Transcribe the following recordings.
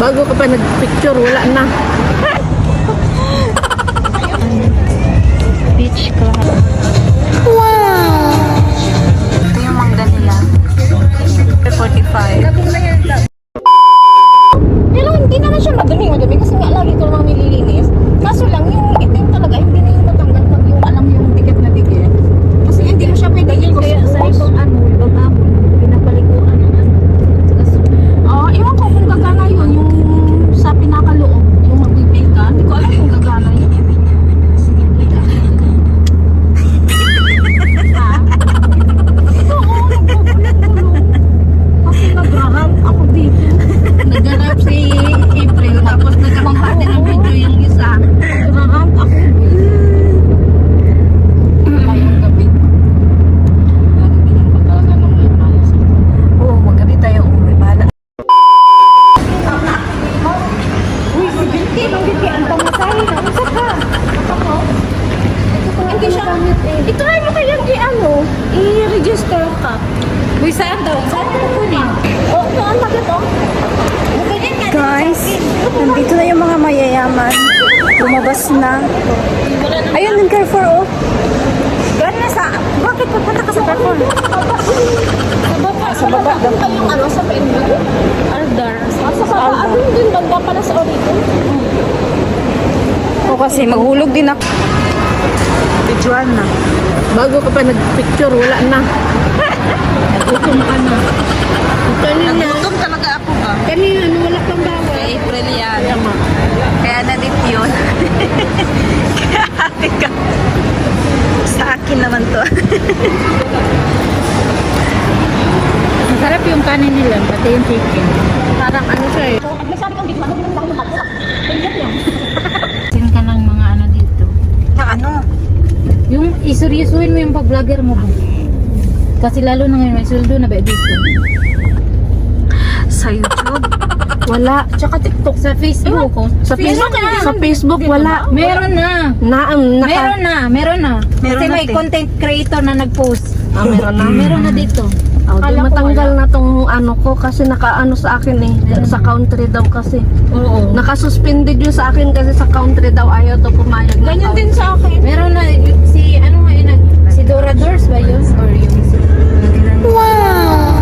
Bago ka pa nag-picture, wala na. Beach club. Wow! Ito yung mangga nila. 45. Pero hindi naman siya madumi kasi nga lagi ko naman nililinis. Kaso lang, yung itim talaga, hindi na yung matanggal pag yung alam yung dikit na dikit. Kasi hindi mo siya pwede Kaya sa ibang ibang amon, pinapaliguan ng ewan ko kung gagana yun, yung sa pinakaloob, yung magbibig ka. Hindi ko alam kung gagana yun. Ito, nagpupulit-pulo. Kasi nag-rap ako dito. Nag-rap si April, tapos nagkakita din ng video yung isa. Nag-rap ako. Ngayong gabi. Nagagiling pa talaga nung may malas. Oo, magabi tayo umuwi. Bahala. Uy, si Binti, nung Binti, ang pamasahe na. Usa ka. Ako? Hindi siya. Itry mo kayang i-register ka. Uy, saan daw? Saan ko kunin? O, saan na ito? Guys, nandito na yung mga mayayaman. Lumabas na. Ayun, yung Carrefour, oh. Gana sa... Bakit pupunta ka sa Carrefour? Sa baba daw. Yung ano, sa PNB? Aldar. Sa baba, ano din banda pala sa Origo? O kasi maghulog din ako. Videoan na. Bago ka pa nag-picture, wala na. Nagutom ka na. Kanina. Nagutom talaga ako ba? Kanina, wala pang bawa. Kay April yan. Kaya nga. Kaya na-dip yun. Sa akin naman to. Masarap yung kanin nila, pati yung chicken. Parang ano siya eh. Sin ka ng mga ano dito. Na ano? Yung iseryosohin mo yung pag-vlogger mo ba? Kasi lalo na ngayon may sweldo na ba dito? Sa YouTube? Wala. Tsaka TikTok sa Facebook. Sa Facebook, sa Facebook wala. Meron na. Meron na. Meron Kasi na, may te. content creator na nag-post. Meron na. Meron na dito. Di matanggal na tong ano ko kasi nakaano sa akin eh. Sa country daw kasi. Oo. Nakasuspended yun sa akin kasi sa country daw ayaw to pumayag. Ganyan din sa akin. Meron na si ano nga yun, si Dora Doors ba yun? Or yung si... Wow!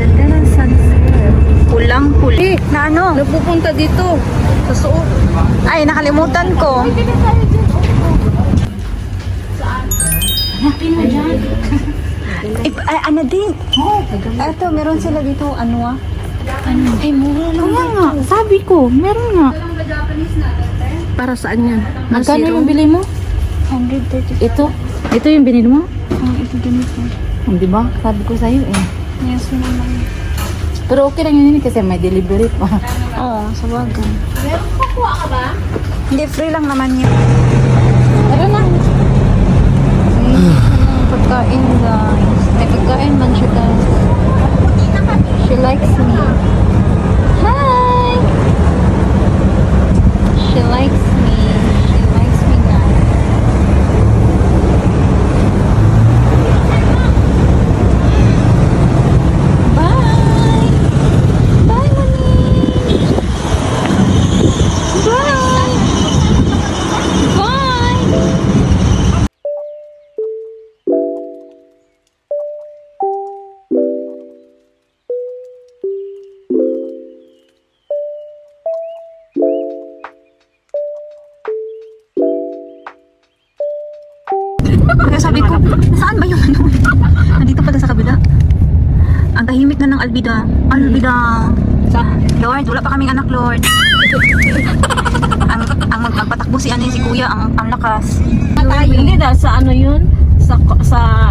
Ganda ng sunset. Kulang-kuli. Na ano? Nagpupunta dito sa suot. Ay, nakalimutan ko. Hanapin mo dyan. Ay, ano din? Eto, meron sila dito, ano ah? Ay, mura lang. Kaya nga, sabi ko, meron nga. Para saan yan? Magkano yung bili mo? 130. Ito? Ito yung binili mo? Ito ganito. Di ba? Sabi ko sa'yo eh. Yes naman. Pero okay lang yun kasi may delivery pa. Oo, sa bagay. Meron kukuha ka ba? Hindi, free lang naman yun. Meron na. Pagkain, guys. May pagkain man siya, guys. She likes me. Hi! She likes me. She likes me, guys. Bye! Bye, Monique! Bye! Bye! Kaya sabi ko, saan ba yung ano? Nandito pala sa kabila. Ang tahimik na ng Albida. Albida! Lord, wala pa kaming anak, Lord. ang magpatakbo si ano si Kuya, ang lakas. Hindi dahil sa ano yun?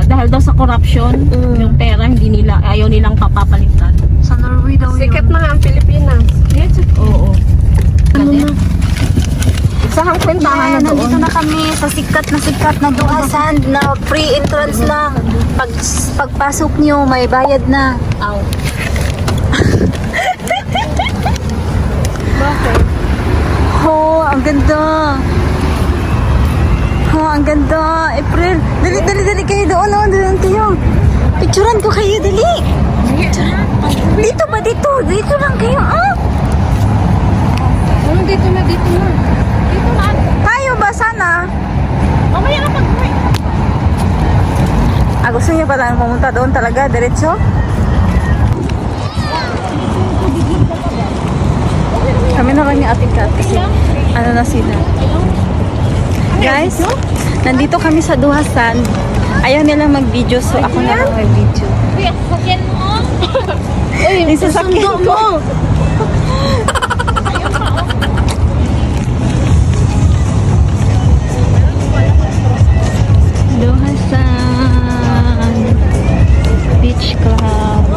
Dahil daw sa corruption, yung pera hindi nila, ayaw nilang papapalitan. Sa Norway daw yun. Sikat na nga ang Pilipinas. Yes. Oo. Ano na? Isang kwentahan na Nandito doon. na kami sa sikat na duasan na free entrance lang. Pagpasok nyo, may bayad na. Aw. Bakit? Oh, ang ganda. Oh, ang ganda. April, dali kayo doon. Oh, doon kayo. Picturean ko kayo, dali. Dito ba? Dito lang kayo. Ah. dito na. Dito na. Tayo ba sana? Mamaya na pag-uwi. Gusto niyo pa tayo pumunta doon talaga, diretso? Kami na kami Ate Kat kasi ano na sila. Guys, nandito kami sa Duhasan. Ayaw nilang mag-video so ako na lang mag-video. Uy, sakyan mo. Yung sasakyan ko. Duhasan Beach Club.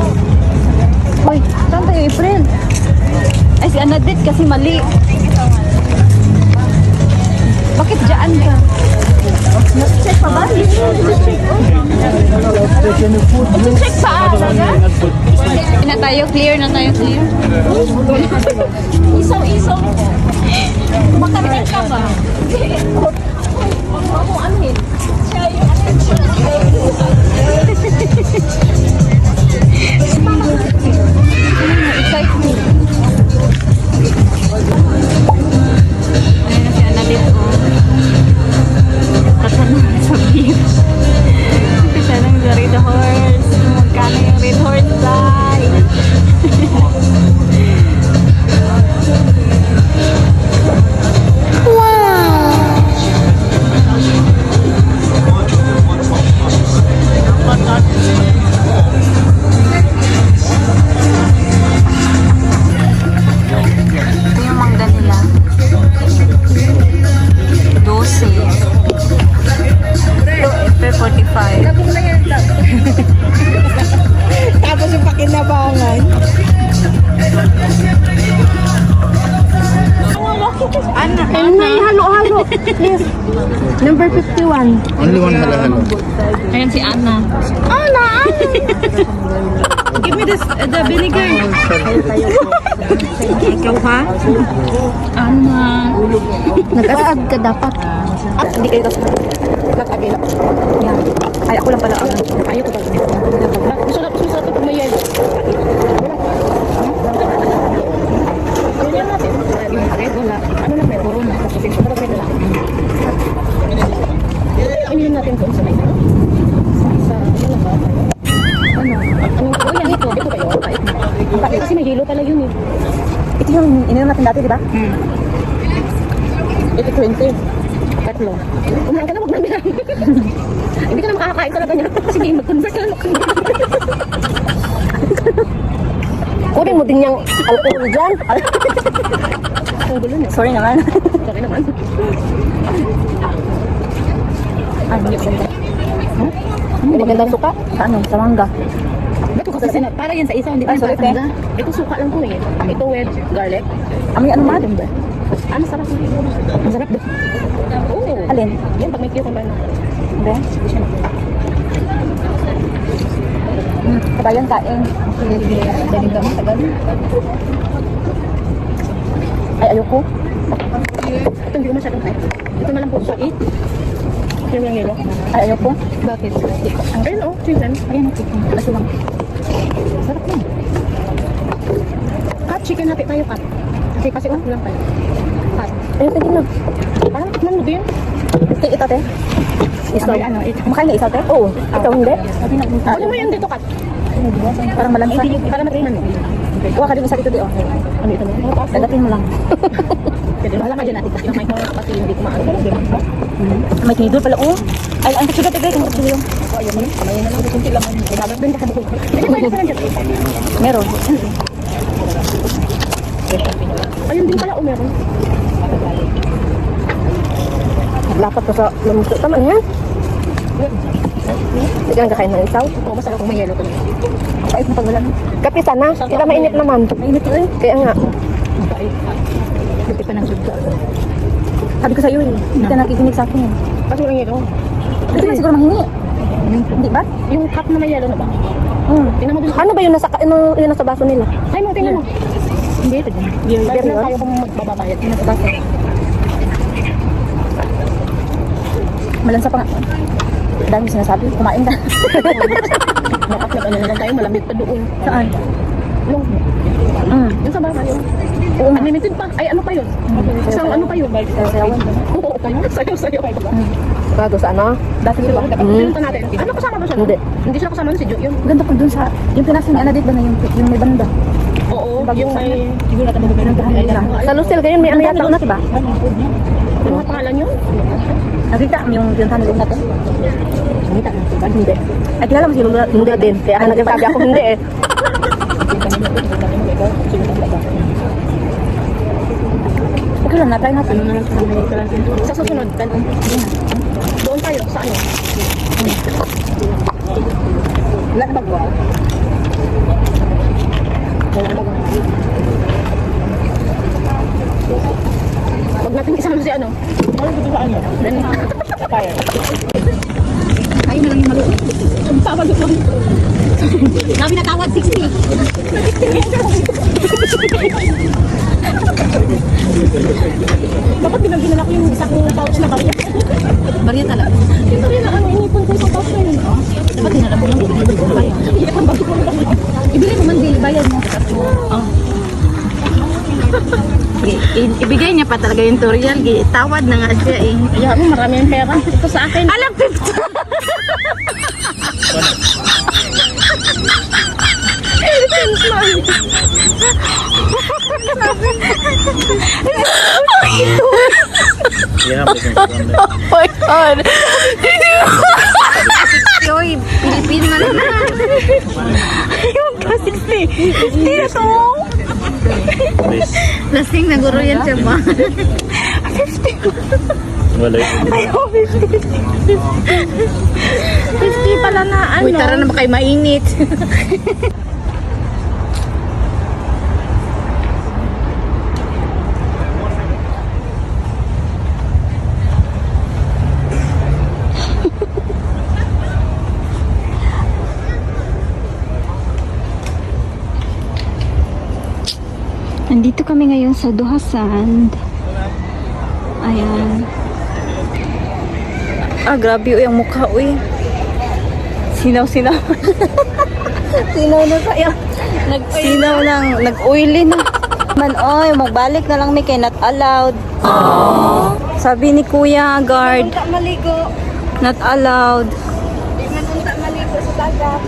Hoy, saan tayo April? Ay, si Anadit kasi mali. Bakit dyan ka? Check pa ba? Check pa talaga? Na tayo, clear na tayo, clear. Isaw. Makarin ka ba? Ako anin. Siya yung excited. Ayun na si Annalyn, oh. Tatanong sa beach. Tatanong sa Red Horse. Magkano yung Red Horse, guys? Ito yung mangga nila. 12. Ito, April 45. Tapos yung pakinabangan. Ay, halo-halo. Yes. Number 51. Only one halo-halo. Ayan si Anna. Give me this, the vinegar. Ikaw ha? Anna. Nag-aag ka dapat. Hindi kayo kasi. Nag-abila. Yan. Ay, ako lang pala. Ayaw ko talaga. Susunod pag may yelo. Ganyan natin. Wala. Ano na may corona. Kasi sa parang lang. Ininom natin kung sa may sa ano na ba? Ano? Yan ito. Ito kayo. Bakit? Kasi may hilo pala yun eh. Ito yung ininom natin dati, di ba? Ito 20. Tatlo. Umahan ka na, huwag na bilang. Hindi ka na makakakain talaga niya. Sige, mag-convert ka na. Kunin mo din yung alcohol dyan. Ang gulo na. Sorry naman. Sorry naman. Ay, hindi ko ganda. Hindi magandang suka. Sa ano? Sa mangga. Ito kasi para yan sa isa, hindi Ay, pa sorry, sa tanda. Ito suka lang po eh. Ito with garlic. Amoy ano man? Ano sarap? Masarap doon. Oo. Alin? Yan pag may cucumber na. Hindi. Kabayan kain. Daling kami, tagal. Ay, ayoko. Ito hindi ko masyadong kaya. Ito na lang po. So, eat. Yung yung yelo. Ay, ayoko. Bakit? Ayun o, chicken. Ayan, chicken. Aso lang. Sarap na. Cut, chicken natin tayo, cut. Kasi lang pala. Cut. Ayun, sige na. Parang tikman mo din. Steak ito, te. Isaw. Ano, ito. Kumakain na isaw, te? Oo. Ikaw hindi? Ano mo yan dito, cut? Parang malansa. Para matriman mo. Kuha ka din isa dito, di, oh. Ano ito mo? Dagatin mo lang. Pwede, wala ka dyan natin. Kasi may mga pati hindi kumaan. May tinidor pala, oh. Ay, ang sugar, te, guys. Ang sugar yung. Ayun mo, kamayin na lang. Kunti lang. Ilalagay din ka sa buko. Ito ba yung dyan? Meron. Ayun din pala, meron. Lapat ko sa lamuso. Tama niya. Hindi ka nang kakain ng isaw. Oo, masarap kung may yelo to. Kahit na pag wala. Kape sana. Sila mainit naman. Mainit ko eh. Kaya nga. Kape pa ng suga. Sabi ko sa'yo eh. Hindi ka nakikinig sa akin eh. Kasi walang yelo. Hindi ka siguro mahingi. Hindi ba? Yung cup na may yelo na ba? Tingnan mo dun. Ano ba yung nasa baso nila? Ay mo, tingnan mo. Hindi, ito dyan. Beer na tayo kung magbabayad. Nasa baso. Malansa pa nga. Dami sinasabi. Kumain ka. Nakaplag ano na lang tayo, malamig pa doon. Saan? Yung sa bahay yun. Oo nga. Unlimited pa. Ay, ano pa yun? Isang ano pa yun? Sasayawan ba? Oo, kayo. Sayo-sayo. Bago sa ano? Dati di ba? Pinunta natin. Ano kasama ba siya? Hindi. Hindi siya kasama nun si Jo. Yun. Ganda ko dun sa, yung pinasa ni Anadit ba na yung may banda? Oo, yung may... Sa Lucel kayo, may ano yata una, diba? Ano nga pangalan yun? Nakita yung pinuntahan nila natin. Nakita na, diba? Hindi. Ay, kilala mo si Lula? Hindi din. Kaya nagsasabi ako hindi eh. Okay lang, na-try natin. Sa susunod, doon tayo. Sa ano? Wala na ba? Huwag natin isama si ano. Ano dito sa ano? Ayun na lang yung maluot. Ang tawag doon. Nabi natawad 60. Dapat binagyan ko yung isang pouch na kanya. Barya talaga. Ito rin ang inipon ko sa pouch na yun. Dapat dinala mo lang. Ibili mo man, Dili, bayad mo. Ibigay niya pa talaga yung tutorial. Tawad na nga siya eh. Kaya mo, marami yung pera. Ito sa akin. Alam, 50. Oh my God! Yoy, Pilipin man na. Yung 60. 60 na to. Lasing na guro yan siya ba? Wala yun. 50 pala na ano. Uy, tara na ba kayo mainit? Nandito kami ngayon sa Duha Sand. Ayan. Grabe yung mukha, uy. Sinaw-sinaw. Sinaw na kaya. Sinaw lang. Nag-oily na. Man, oy, magbalik na lang may kay not allowed. Sabi ni Kuya Guard. Maligo. Not allowed. Maligo sa dagat.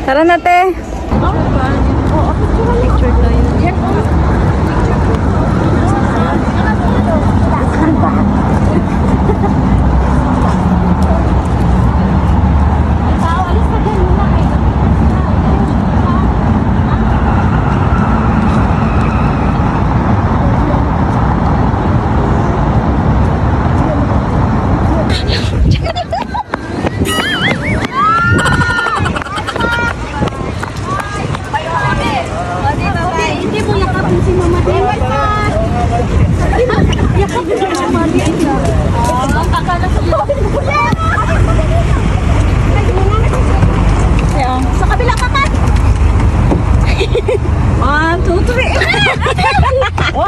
Tara na, te. Picture tayo. Hindi mo yakapin si Mama Din. Yakapin si Mama Din. Akala sa sa kabila ka pa. 1, 2, 3. 1, 2,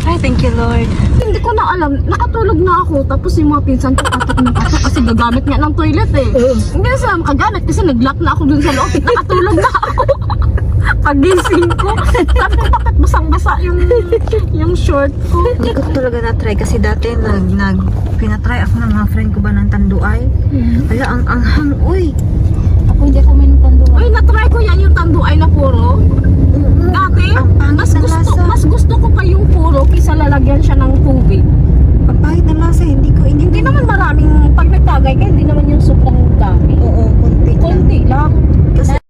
3. Ay, thank you, Lord. Hindi ko na alam. Nakatulog na ako. Tapos yung mga pinsan ko patok ng patok kasi gagamit nga ng toilet eh. Hindi na sila makagamit kasi nag-lock na ako dun sa loob. Nakatulog na ako. Pagising ko. Sabi ko bakit basang-basa yung short ko. Hindi ko talaga na-try kasi dati pinatry ako ng mga friend ko ba ng Tanduay. Wala, ang anghang, uy. Ako hindi ako minum tanduan. Uy,